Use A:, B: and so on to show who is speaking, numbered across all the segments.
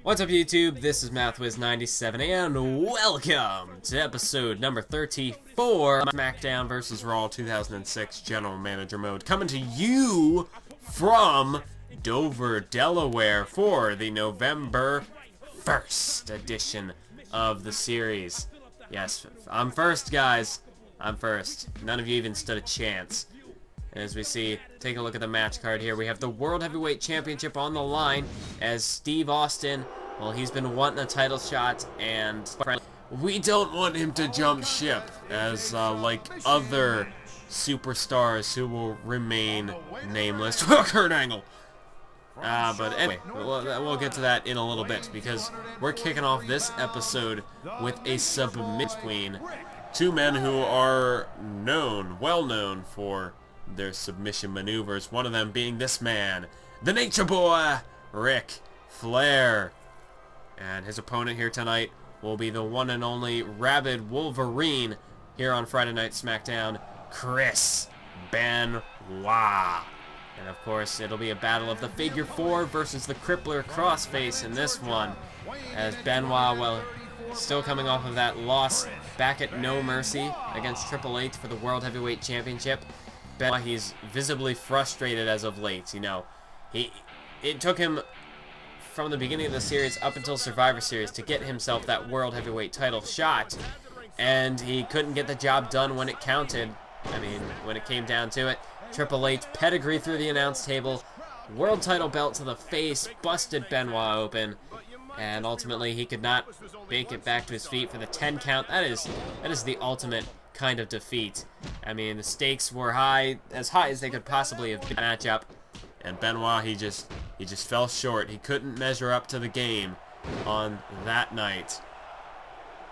A: What's up, YouTube? This is MathWiz97 and welcome to episode number 34 of SmackDown vs. Raw 2006 General Manager Mode, coming to you from Dover, Delaware for the November 1st edition of the series. Yes, I'm first, guys. I'm first. None of you even stood a chance. As we see, take a look at the match card here. We have the World Heavyweight Championship on the line as Steve Austin, well, he's been wanting a title shot, and we don't want him to jump ship as like other superstars who will remain nameless. Kurt Angle. But anyway, we'll get to that in a little bit because we're kicking off this episode with a submission between two men who are well known for their submission maneuvers, one of them being this man, the Nature Boy, Ric Flair. And his opponent here tonight will be the one and only Rabid Wolverine here on Friday Night SmackDown, Chris Benoit. And of course, it'll be a battle of the Figure 4 versus the Crippler Crossface in this one, as Benoit, well, still coming off of that loss back at No Mercy against Triple H for the World Heavyweight Championship. Benoit, he's visibly frustrated as of late. You know, it took him from the beginning of the series up until Survivor Series to get himself that World Heavyweight title shot, and he couldn't get the job done when it counted. I mean, when it came down to it, Triple H pedigree through the announce table, world title belt to the face, busted Benoit open, and ultimately he could not make it back to his feet for the 10 count. That is the ultimate kind of defeat. I mean, the stakes were high as they could possibly have been matchup, and Benoit, he just fell short. He couldn't measure up to the game on that night.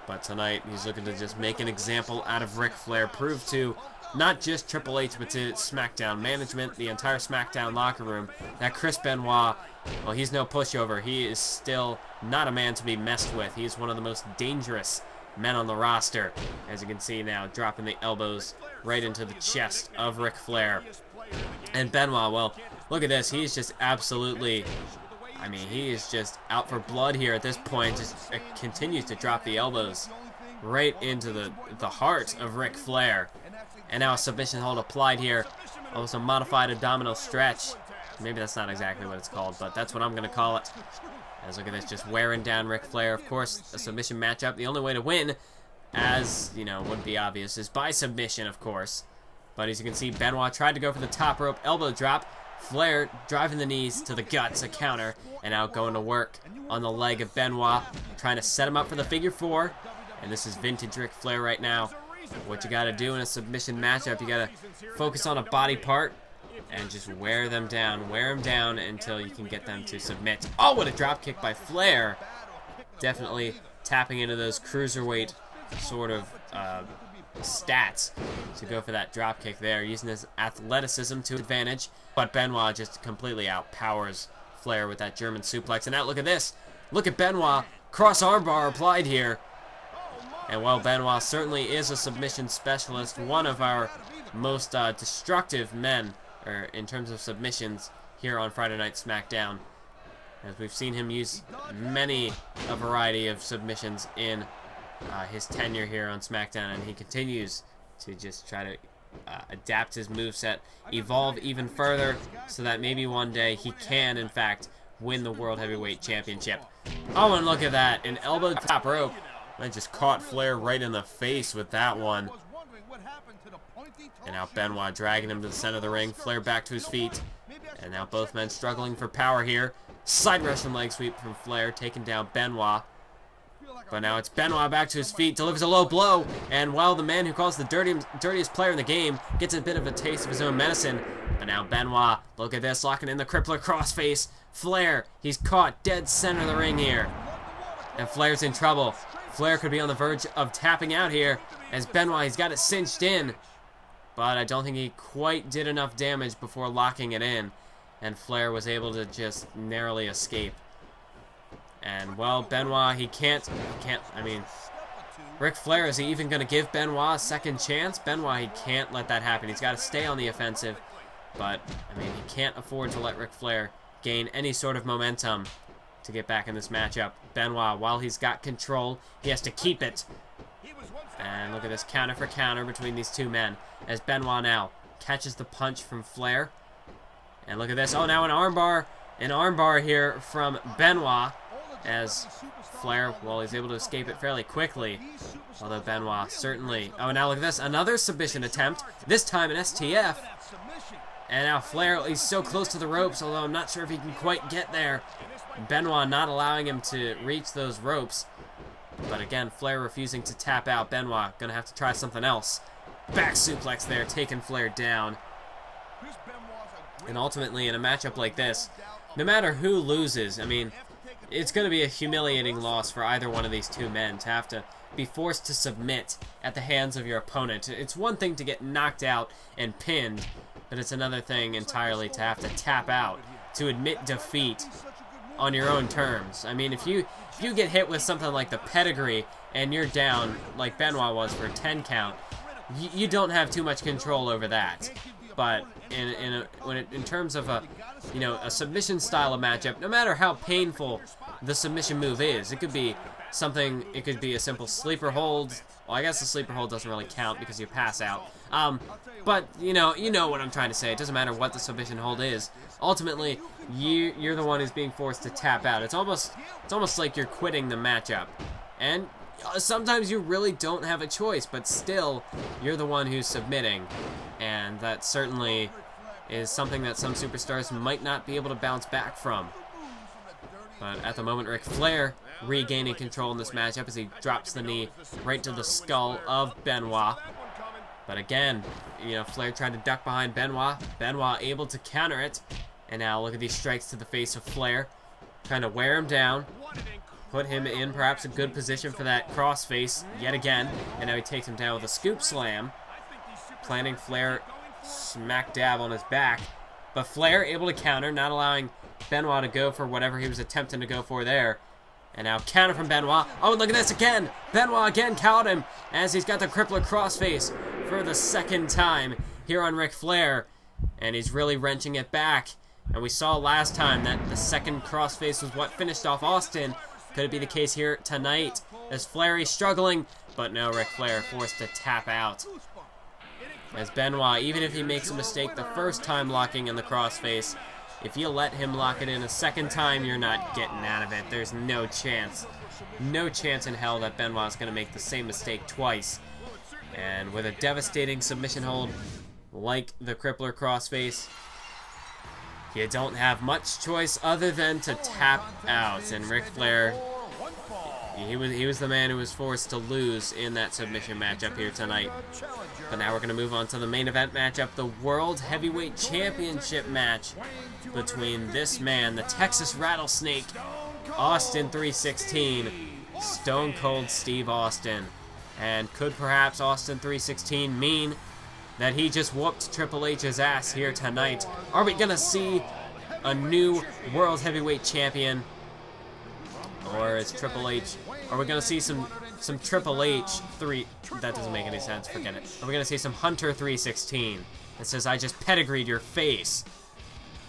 A: But tonight, he's looking to just make an example out of Ric Flair, prove to not just Triple H, but to SmackDown management, the entire SmackDown locker room, that Chris Benoit, well, he's no pushover. He is still not a man to be messed with. He is one of the most dangerous men on the roster. As you can see now, dropping the elbows right into the chest of Ric Flair. And Benoit, well, look at this. He's just absolutely, I mean, he is just out for blood here at this point. Just continues to drop the elbows right into the heart of Ric Flair. And now a submission hold applied here. Almost a modified abdominal stretch. Maybe that's not exactly what it's called, but that's what I'm going to call it. As look at this, just wearing down Ric Flair. Of course, a submission matchup. The only way to win, as, you know, would be obvious, is by submission, of course. But as you can see, Benoit tried to go for the top rope elbow drop. Flair driving the knees to the guts, a counter. And now going to work on the leg of Benoit, trying to set him up for the Figure 4. And this is vintage Ric Flair right now. What you got to do in a submission matchup, you got to focus on a body part and just wear them down until you can get them to submit. Oh, what a drop kick by Flair. Definitely tapping into those cruiserweight sort of stats to go for that drop kick there, using his athleticism to advantage. But Benoit just completely outpowers Flair with that German suplex. And now look at this. Look at Benoit. Cross armbar applied here. And while Benoit certainly is a submission specialist, one of our most destructive men in terms of submissions here on Friday Night SmackDown, as we've seen him use a variety of submissions in his tenure here on SmackDown, and he continues to just try to adapt his moveset, evolve even further, so that maybe one day he can, in fact, win the World Heavyweight Championship. Oh, and look at that, an elbow top rope. I just caught Flair right in the face with that one. And now Benoit dragging him to the center of the ring. Flair back to his feet. And now both men struggling for power here. Side Russian leg sweep from Flair, taking down Benoit. But now it's Benoit back to his feet, delivers a low blow. And while the man who calls the dirtiest player in the game gets a bit of a taste of his own medicine. But now Benoit, look at this, locking in the Crippler Crossface. Flair, he's caught dead center of the ring here. And Flair's in trouble. Flair could be on the verge of tapping out here, as Benoit, he's got it cinched in. But I don't think he quite did enough damage before locking it in. And Flair was able to just narrowly escape. And, well, Benoit, he can't, I mean, Ric Flair, is he even going to give Benoit a second chance? Benoit, he can't let that happen. He's got to stay on the offensive. But, I mean, he can't afford to let Ric Flair gain any sort of momentum to get back in this matchup. Benoit, while he's got control, he has to keep it. And look at this counter for counter between these two men, as Benoit now catches the punch from Flair. And look at this. Oh, now an armbar here from Benoit, as Flair, well, he's able to escape it fairly quickly. Although Benoit certainly... Oh, now look at this. Another submission attempt. This time an STF. And now Flair, he's so close to the ropes, although I'm not sure if he can quite get there. Benoit not allowing him to reach those ropes. But again, Flair refusing to tap out. Benoit gonna have to try something else. Back suplex there, taking Flair down. And ultimately, in a matchup like this, no matter who loses, I mean, it's going to be a humiliating loss for either one of these two men to have to be forced to submit at the hands of your opponent. It's one thing to get knocked out and pinned, but it's another thing entirely to have to tap out, to admit defeat on your own terms. I mean, if you get hit with something like the pedigree and you're down, like Benoit was for a 10 count, you don't have too much control over that. But in terms of a submission style of matchup, no matter how painful the submission move is, it could be something. It could be a simple sleeper hold. Well, I guess the sleeper hold doesn't really count because you pass out. But you know what I'm trying to say. It doesn't matter what the submission hold is. Ultimately, you're the one who's being forced to tap out. It's almost like you're quitting the matchup, and sometimes you really don't have a choice, but still, you're the one who's submitting. And that certainly is something that some superstars might not be able to bounce back from. But at the moment, Ric Flair regaining control in this matchup as he drops the knee right to the skull of Benoit. But again, Flair tried to duck behind Benoit. Benoit able to counter it. And now look at these strikes to the face of Flair, trying to wear him down. Put him in perhaps a good position for that crossface yet again. And now he takes him down with a scoop slam, planting Flair smack dab on his back. But Flair able to counter, not allowing Benoit to go for whatever he was attempting to go for there. And now counter from Benoit. Oh, look at this again. Benoit again caught him as he's got the crippler crossface for the second time here on Ric Flair. And he's really wrenching it back. And we saw last time that the second crossface was what finished off Austin. Could it be the case here tonight as Flair is struggling? But no, Ric Flair forced to tap out. As Benoit, even if he makes a mistake the first time locking in the crossface, if you let him lock it in a second time, you're not getting out of it. There's no chance. No chance in hell that Benoit's going to make the same mistake twice. And with a devastating submission hold like the crippler crossface, you don't have much choice other than to tap out. And Ric Flair, he was the man who was forced to lose in that submission matchup here tonight. But now we're going to move on to the main event matchup, the World Heavyweight Championship match between this man, the Texas Rattlesnake, Austin 316, Stone Cold Steve Austin. And could perhaps Austin 316 mean that he just whooped Triple H's ass here tonight? Are we going to see a new World Heavyweight Champion? Or is Triple H... Are we going to see some Triple H 3... That doesn't make any sense. Forget it. Are we going to see some Hunter 316 that says, I just pedigreed your face?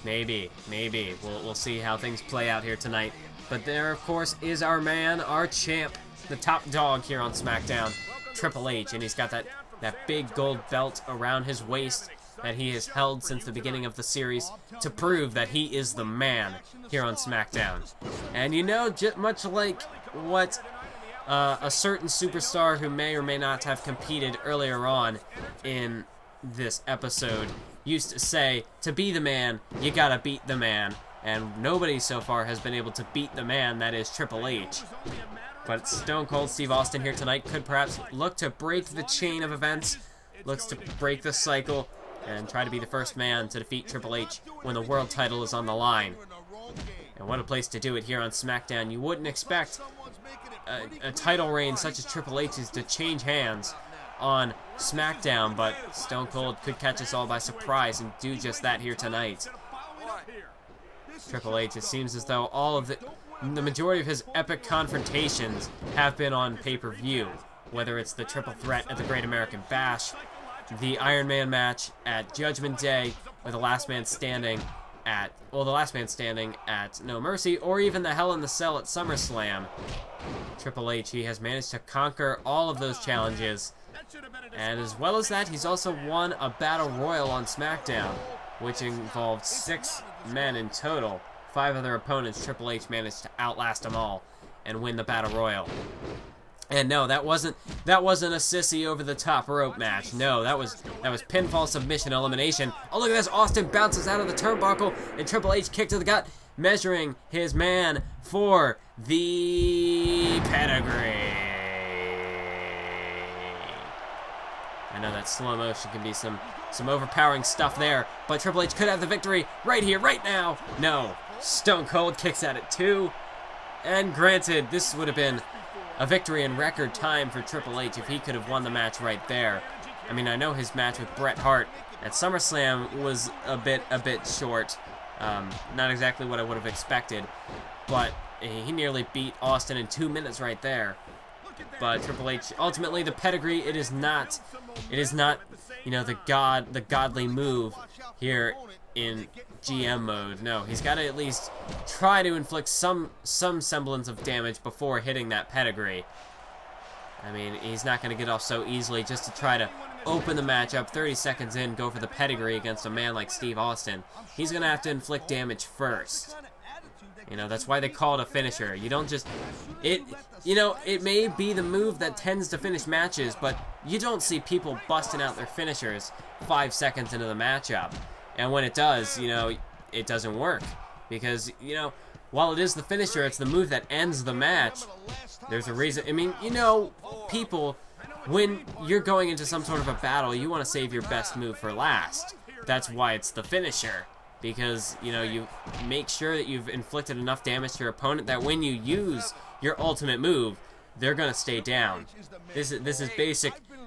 A: Maybe. Maybe. We'll see how things play out here tonight. But there, of course, is our man, our champ, the top dog here on SmackDown, Triple H. And he's got that big gold belt around his waist that he has held since the beginning of the series to prove that he is the man here on SmackDown. And much like what a certain superstar who may or may not have competed earlier on in this episode used to say, to be the man, you gotta beat the man. And nobody so far has been able to beat the man that is Triple H. But Stone Cold Steve Austin here tonight could perhaps look to break the chain of events, looks to break the cycle, and try to be the first man to defeat Triple H when the world title is on the line. And what a place to do it here on SmackDown. You wouldn't expect a title reign such as Triple H's to change hands on SmackDown, but Stone Cold could catch us all by surprise and do just that here tonight. Triple H, it seems as though all of the majority of his epic confrontations have been on pay-per-view, whether it's the triple threat at the Great American Bash, the Iron Man match at Judgment Day, or the Last Man Standing at, well, the Last Man Standing at No Mercy, or even the Hell in the Cell at SummerSlam. Triple H, he has managed to conquer all of those challenges. And as well as that, he's also won a Battle Royal on SmackDown, which involved 6 men in total. 5 other opponents, Triple H managed to outlast them all and win the Battle Royal. And no, that wasn't a sissy over the top rope match. No, that was pinfall, submission, elimination. Oh, look at this. Austin bounces out of the turnbuckle, and Triple H kick to the gut, measuring his man for the pedigree. I know that slow motion can be some overpowering stuff there, but Triple H could have the victory right here, right now. No, Stone Cold kicks at it too. And granted, this would have been a victory in record time for Triple H if he could have won the match right there. I mean, I know his match with Bret Hart at SummerSlam was a bit short. Not exactly what I would have expected, but he nearly beat Austin in 2 minutes right there. But Triple H, ultimately, the pedigree, it is not, you know, the godly move here in GM mode. No, he's got to at least try to inflict some semblance of damage before hitting that pedigree. I mean, he's not going to get off so easily just to try to open the match up 30 seconds in, go for the pedigree against a man like Steve Austin. He's going to have to inflict damage first. You know, that's why they call it a finisher. You don't just... You know, it may be the move that tends to finish matches, but you don't see people busting out their finishers 5 seconds into the matchup. And when it does, you know, it doesn't work. Because, you know, while it is the finisher, it's the move that ends the match. There's a reason. I mean, you know, people, when you're going into some sort of a battle, you want to save your best move for last. That's why it's the finisher. Because, you know, you make sure that you've inflicted enough damage to your opponent that when you use your ultimate move, they're going to stay down. This is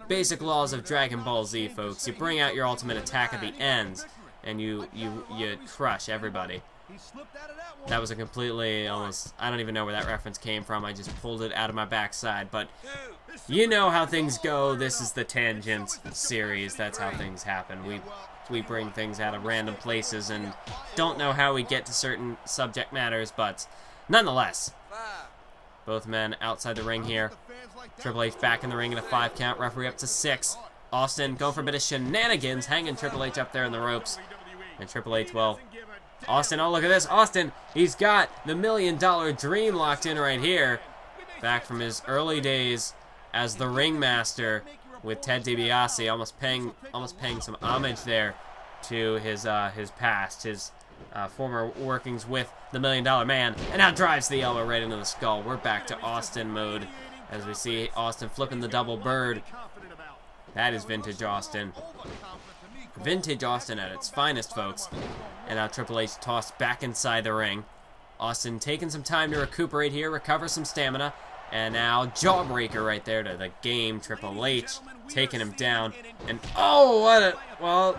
A: basic laws of Dragon Ball Z, folks. You bring out your ultimate attack at the end, and you crush everybody. That was a completely almost... I don't even know where that reference came from. I just pulled it out of my backside. But you know how things go. This is the Tangent series. That's how things happen. We bring things out of random places and don't know how we get to certain subject matters, but nonetheless, both men outside the ring here. Triple H back in the ring in a 5 count, referee up to 6. Austin going for a bit of shenanigans, hanging Triple H up there in the ropes. And Triple H, well, Austin, oh look at this, Austin, he's got the $1 Million Dream locked in right here. Back from his early days as the ringmaster with Ted DiBiase, almost paying some homage there to his past, his former workings with the $1 Million Man, and now drives the elbow right into the skull. We're back to Austin mode as we see Austin flipping the double bird. That is vintage Austin. Vintage Austin at its finest, folks. And now Triple H tossed back inside the ring. Austin taking some time to recuperate here, recover some stamina. And now Jawbreaker right there to the game. Triple H taking him down. And oh, what a... Well,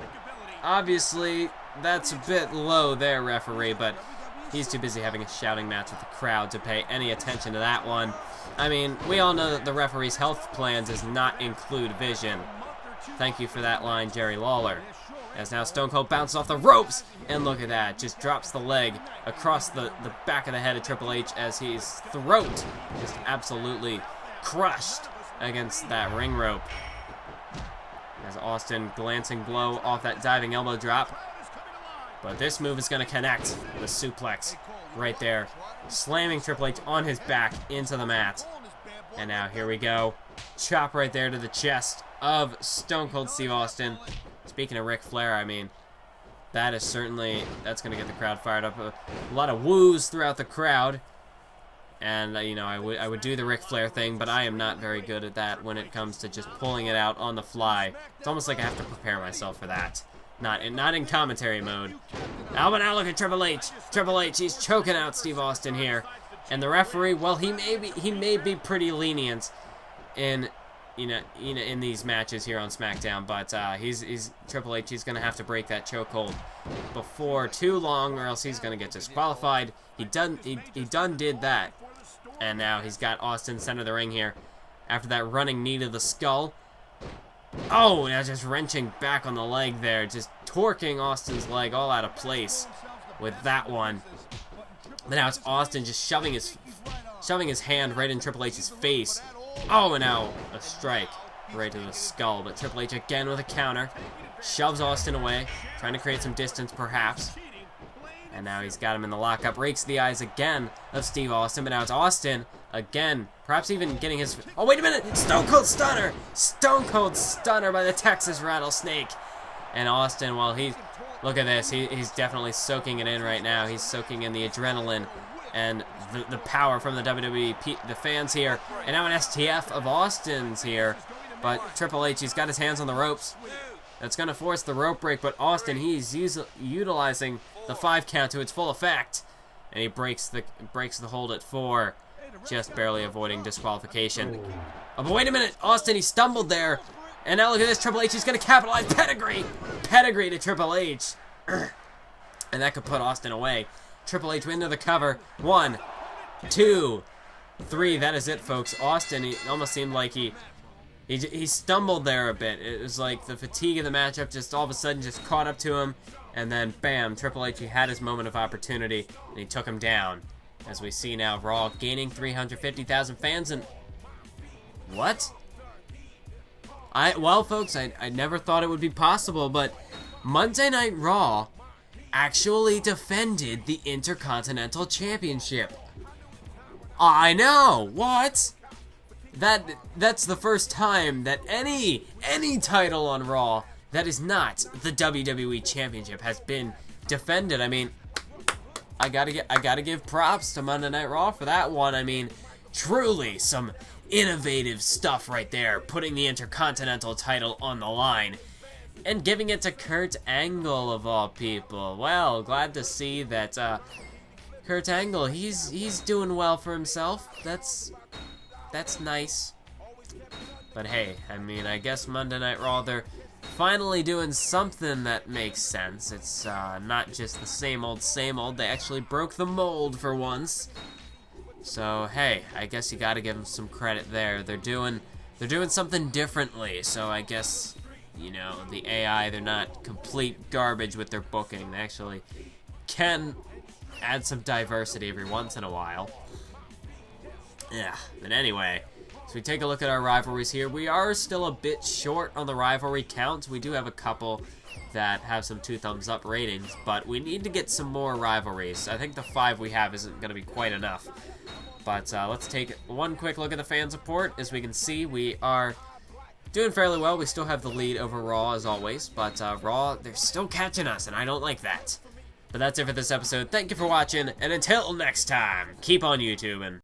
A: obviously, that's a bit low there, referee. But he's too busy having a shouting match with the crowd to pay any attention to that one. I mean, we all know that the referee's health plan does not include vision. Thank you for that line, Jerry Lawler. As now Stone Cold bounces off the ropes, and look at that, just drops the leg across the back of the head of Triple H as his throat just absolutely crushed against that ring rope. As Austin glancing blow off that diving elbow drop. But this move is going to connect with suplex right there, slamming Triple H on his back into the mat. And now here we go. Chop right there to the chest of Stone Cold Steve Austin. Speaking of Ric Flair, I mean, that's going to get the crowd fired up. A lot of woos throughout the crowd. And, you know, I would do the Ric Flair thing, but I am not very good at that when it comes to just pulling it out on the fly. It's almost like I have to prepare myself for that. Not in commentary mode. But now look at Triple H. Triple H, he's choking out Steve Austin here. And the referee, well, he may be pretty lenient in these matches here on SmackDown, but he's Triple H. He's gonna have to break that chokehold before too long, or else he's gonna get disqualified. He done did that, and now he's got Austin center of the ring here after that running knee to the skull. Oh, now just wrenching back on the leg there, just torquing Austin's leg all out of place. with that one. But now it's Austin just shoving his hand right in Triple H's face. Oh, and now a strike right to the skull. But Triple H again with a counter. Shoves Austin away, trying to create some distance perhaps. And now he's got him in the lockup. Rakes the eyes again of Steve Austin. But now it's Austin again. Perhaps even getting his... Oh, wait a minute! Stone Cold Stunner! Stone Cold Stunner by the Texas Rattlesnake. And Austin, well, he's... Look at this. He's definitely soaking it in right now. He's soaking in the adrenaline and the power from the WWE, the fans here. And now an STF of Austin's here. But Triple H, he's got his hands on the ropes. That's going to force the rope break. But Austin, he's utilizing the 5 count to its full effect. And he breaks the hold at 4. Just barely avoiding disqualification. Oh, but wait a minute. Austin, he stumbled there. And now look at this. Triple H is going to capitalize. Pedigree. Pedigree to Triple H. And that could put Austin away. Triple H into the cover. 1, 2, 3. That is it, folks. Austin, he almost seemed like he stumbled there a bit. It was like the fatigue of the matchup just all of a sudden just caught up to him. And then, bam, Triple H, he had his moment of opportunity. And he took him down. As we see now, Raw gaining 350,000 fans. And what? Well, folks, I never thought it would be possible, but Monday Night Raw actually defended the Intercontinental Championship. I know, what? That's the first time that any title on Raw that is not the WWE Championship has been defended. I mean, I gotta give props to Monday Night Raw for that one. I mean, truly some innovative stuff right there, putting the Intercontinental title on the line and giving it to Kurt Angle of all people. Well, glad to see that Kurt Angle, he's doing well for himself. That's nice. But hey, I mean, I guess Monday Night Raw, they're finally doing something that makes sense. It's not just the same old, same old. They actually broke the mold for once. So, hey, I guess you gotta give them some credit there. They're doing something differently, so I guess, you know, the AI, they're not complete garbage with their booking. They actually can add some diversity every once in a while. Yeah, but anyway, so we take a look at our rivalries here. We are still a bit short on the rivalry count. We do have a couple that have some 2 thumbs up ratings, but we need to get some more rivalries. I think the 5 we have isn't going to be quite enough. But let's take one quick look at the fan support. As we can see, we are doing fairly well. We still have the lead over Raw, as always. But Raw, they're still catching us, and I don't like that. But that's it for this episode. Thank you for watching, and until next time, keep on YouTubing.